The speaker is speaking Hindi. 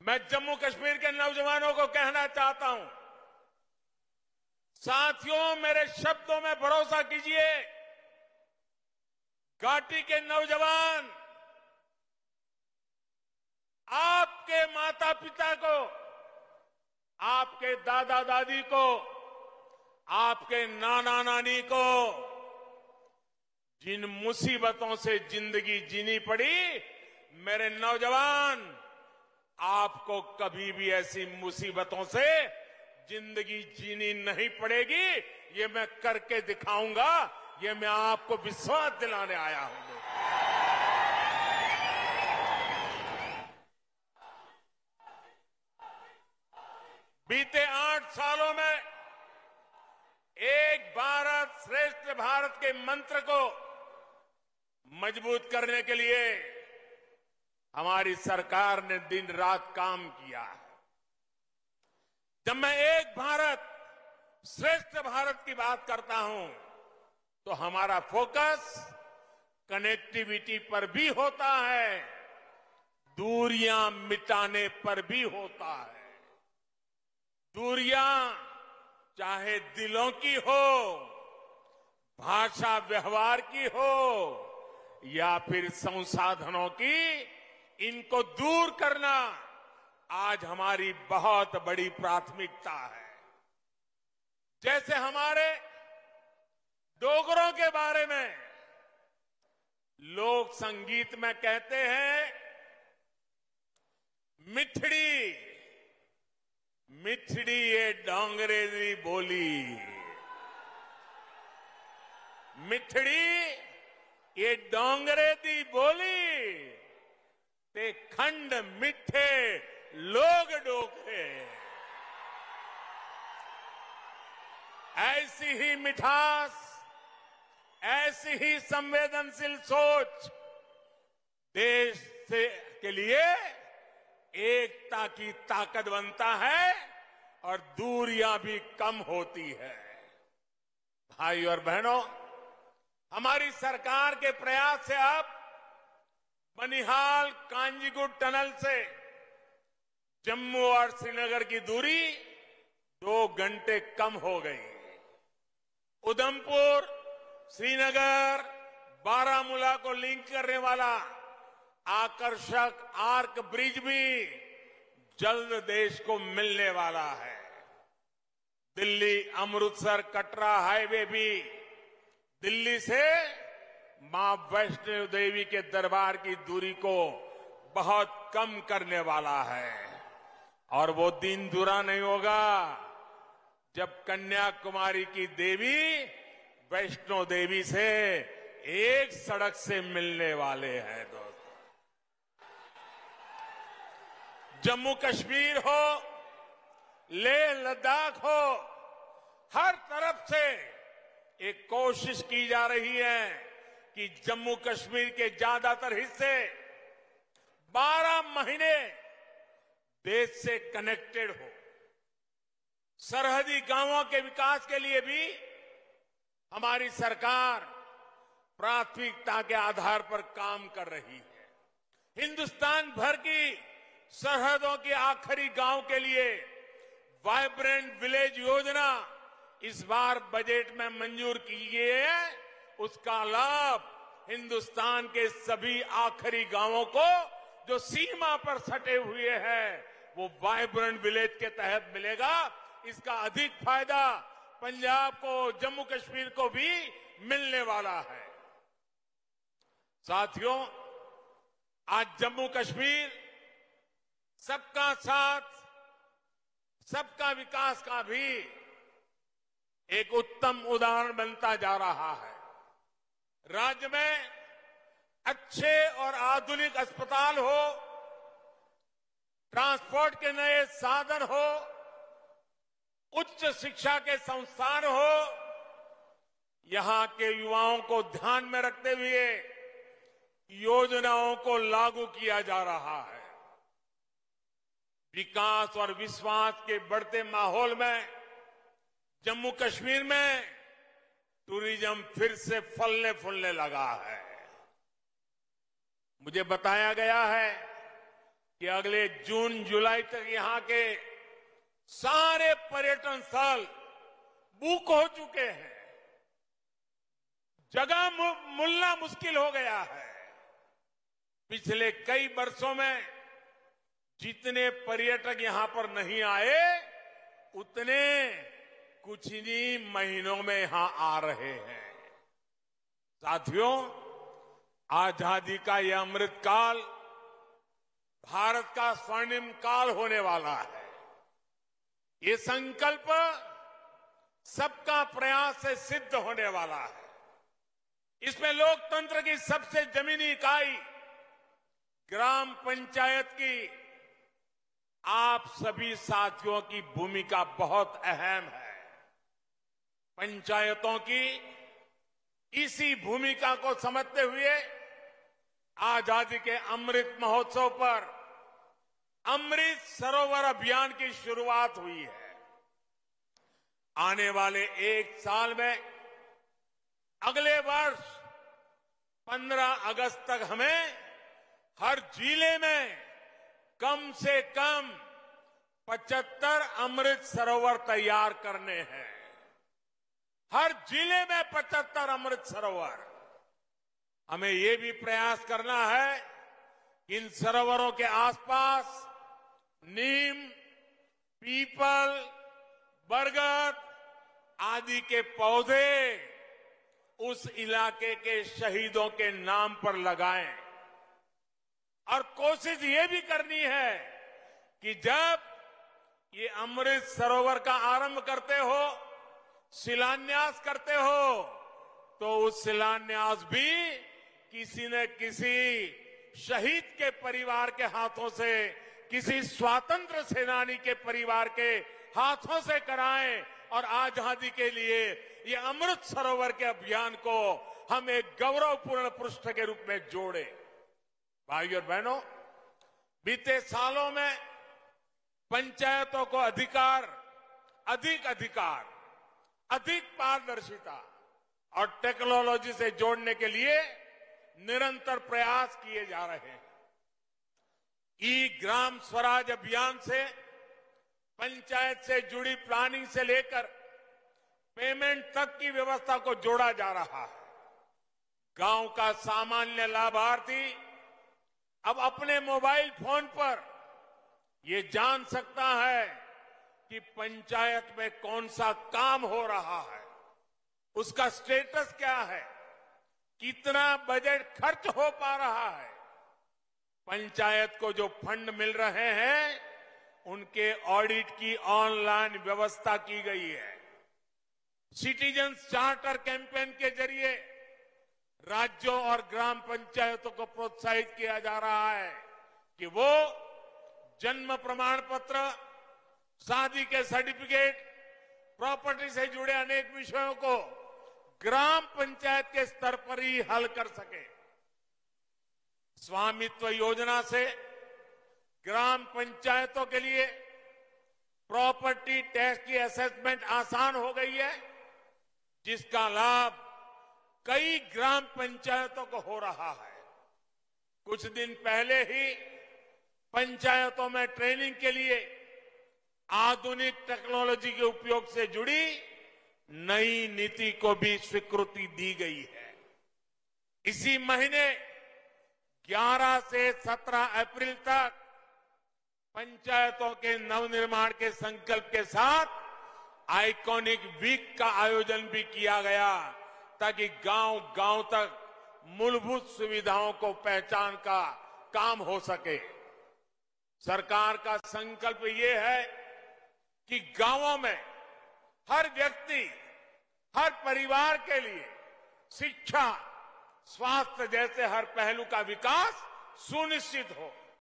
मैं जम्मू कश्मीर के नौजवानों को कहना चाहता हूं, साथियों, मेरे शब्दों में भरोसा कीजिए। घाटी के नौजवान आपके माता पिता को, आपके दादा दादी को, आपके नाना नानी को जिन मुसीबतों से जिंदगी जीनी पड़ी, मेरे नौजवान, आपको कभी भी ऐसी मुसीबतों से जिंदगी जीनी नहीं पड़ेगी। ये मैं करके दिखाऊंगा, ये मैं आपको विश्वास दिलाने आया हूं। बीते 8 सालों में एक भारत श्रेष्ठ भारत के मंत्र को मजबूत करने के लिए हमारी सरकार ने दिन रात काम किया है। जब मैं एक भारत श्रेष्ठ भारत की बात करता हूं तो हमारा फोकस कनेक्टिविटी पर भी होता है, दूरियां मिटाने पर भी होता है। दूरियां चाहे दिलों की हो, भाषा व्यवहार की हो या फिर संसाधनों की, इनको दूर करना आज हमारी बहुत बड़ी प्राथमिकता है। जैसे हमारे डोगरों के बारे में लोक संगीत में कहते हैं, मिठड़ी मिठड़ी ये डोंगरे दी बोली, मिठड़ी ये डोंगरे दी बोली, ते खंड मिठे लोग डोखे। ऐसी ही मिठास, ऐसी ही संवेदनशील सोच देश के लिए एकता की ताकत बनता है और दूरियां भी कम होती है। भाई और बहनों, हमारी सरकार के प्रयास से अब बनिहाल कांजीगुट टनल से जम्मू और श्रीनगर की दूरी 2 घंटे कम हो गई। उधमपुर, श्रीनगर, बारामूला को लिंक करने वाला आकर्षक आर्क ब्रिज भी जल्द देश को मिलने वाला है। दिल्ली अमृतसर कटरा हाईवे भी दिल्ली से मां वैष्णो देवी के दरबार की दूरी को बहुत कम करने वाला है। और वो दिन दूरा नहीं होगा जब कन्याकुमारी की देवी वैष्णो देवी से एक सड़क से मिलने वाले हैं। दोस्तों, जम्मू कश्मीर हो, लेह लद्दाख हो, हर तरफ से एक कोशिश की जा रही है कि जम्मू कश्मीर के ज्यादातर हिस्से 12 महीने देश से कनेक्टेड हो। सरहदी गांवों के विकास के लिए भी हमारी सरकार प्राथमिकता के आधार पर काम कर रही है। हिंदुस्तान भर की सरहदों के आखिरी गांव के लिए वाइब्रेंट विलेज योजना इस बार बजट में मंजूर की गई है। उसका लाभ हिंदुस्तान के सभी आखिरी गांवों को जो सीमा पर सटे हुए हैं वो वाइब्रेंट विलेज के तहत मिलेगा। इसका अधिक फायदा पंजाब को, जम्मू कश्मीर को भी मिलने वाला है। साथियों, आज जम्मू कश्मीर सबका साथ, सबका विकास का भी एक उत्तम उदाहरण बनता जा रहा है। राज्य में अच्छे और आधुनिक अस्पताल हो, ट्रांसपोर्ट के नए साधन हो, उच्च शिक्षा के संस्थान हो, यहां के युवाओं को ध्यान में रखते हुए योजनाओं को लागू किया जा रहा है। विकास और विश्वास के बढ़ते माहौल में जम्मू कश्मीर में टूरिज्म फिर से फलने फूलने लगा है। मुझे बताया गया है कि अगले जून जुलाई तक यहां के सारे पर्यटन स्थल बुक हो चुके हैं। जगह मिलना मुश्किल हो गया है। पिछले कई वर्षों में जितने पर्यटक यहां पर नहीं आए, उतने कुछ ही महीनों में यहां आ रहे हैं। साथियों, आजादी का यह अमृत काल भारत का स्वर्णिम काल होने वाला है। ये संकल्प सबका प्रयास से सिद्ध होने वाला है। इसमें लोकतंत्र की सबसे जमीनी इकाई ग्राम पंचायत की आप सभी साथियों की भूमिका बहुत अहम है। पंचायतों की इसी भूमिका को समझते हुए आजादी के अमृत महोत्सव पर अमृत सरोवर अभियान की शुरुआत हुई है। आने वाले एक साल में अगले वर्ष 15 अगस्त तक हमें हर जिले में कम से कम 75 अमृत सरोवर तैयार करने हैं। हर जिले में 75 अमृत सरोवर। हमें ये भी प्रयास करना है कि इन सरोवरों के आसपास नीम, पीपल, बरगद आदि के पौधे उस इलाके के शहीदों के नाम पर लगाएं। और कोशिश ये भी करनी है कि जब ये अमृत सरोवर का आरंभ करते हो, शिलान्यास करते हो, तो उस शिलान्यास भी किसी न किसी शहीद के परिवार के हाथों से, किसी स्वतंत्र सेनानी के परिवार के हाथों से कराएं और आजादी के लिए ये अमृत सरोवर के अभियान को हम एक गौरवपूर्ण पृष्ठ के रूप में जोड़े। भाइयों और बहनों, बीते सालों में पंचायतों को अधिक पारदर्शिता और टेक्नोलॉजी से जोड़ने के लिए निरंतर प्रयास किए जा रहे हैं। ई ग्राम स्वराज अभियान से पंचायत से जुड़ी प्लानिंग से लेकर पेमेंट तक की व्यवस्था को जोड़ा जा रहा है। गांव का सामान्य लाभार्थी अब अपने मोबाइल फोन पर ये जान सकता है कि पंचायत में कौन सा काम हो रहा है, उसका स्टेटस क्या है, कितना बजट खर्च हो पा रहा है। पंचायत को जो फंड मिल रहे हैं, उनके ऑडिट की ऑनलाइन व्यवस्था की गई है। सिटीजन्स चार्टर कैंपेन के जरिए राज्यों और ग्राम पंचायतों को प्रोत्साहित किया जा रहा है कि वो जन्म प्रमाण पत्र, शादी के सर्टिफिकेट, प्रॉपर्टी से जुड़े अनेक विषयों को ग्राम पंचायत के स्तर पर ही हल कर सके। स्वामित्व योजना से ग्राम पंचायतों के लिए प्रॉपर्टी टैक्स की असेसमेंट आसान हो गई है, जिसका लाभ कई ग्राम पंचायतों को हो रहा है। कुछ दिन पहले ही पंचायतों में ट्रेनिंग के लिए आधुनिक टेक्नोलॉजी के उपयोग से जुड़ी नई नीति को भी स्वीकृति दी गई है। इसी महीने 11 से 17 अप्रैल तक पंचायतों के नवनिर्माण के संकल्प के साथ आइकॉनिक वीक का आयोजन भी किया गया, ताकि गांव-गांव तक मूलभूत सुविधाओं को पहचान का काम हो सके। सरकार का संकल्प ये है कि गांवों में हर व्यक्ति, हर परिवार के लिए शिक्षा, स्वास्थ्य जैसे हर पहलू का विकास सुनिश्चित हो।